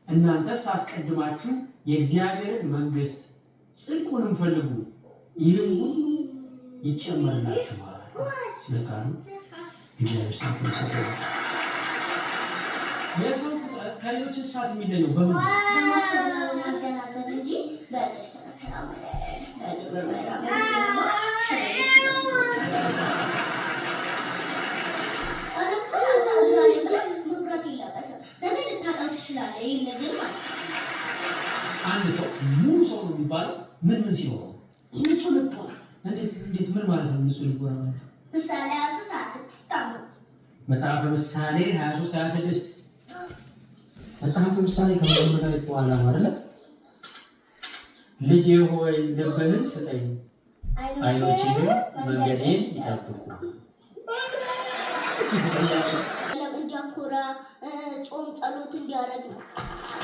እናንተስ አስቀድማችሁ የእግዚአብሔርን መንግስት ጽድቁንም ፈልጉ ይህም ሁሉ ይጨመርላችኋል። ስለቃሉ እግዚአብሔር ሰጥቶ የሰው ፍጥረት ከሌሎች እንስሳት የሚለየው በምን ማገናዘብ እንጂ በደስታ ሰላም አንድ ሰው ሙሉ ሰው ነው የሚባለው ምን ሲሆን ንጹህ ልቦና እንዴት ምን ማለት ነው? ንጹህ ልቦና ማለት ምሳሌ 23:26 መጽሐፈ ምሳሌ 23:26 መጽሐፈ ምሳሌ ከመጀመሪያው በኋላ ማለት ልጄ ሆይ ልብህን ስጠኝ አይኖቼን መንገዴን ይጠብቁ። እንዲያኮራ ጾም ጸሎት እንዲያደርግ ነው።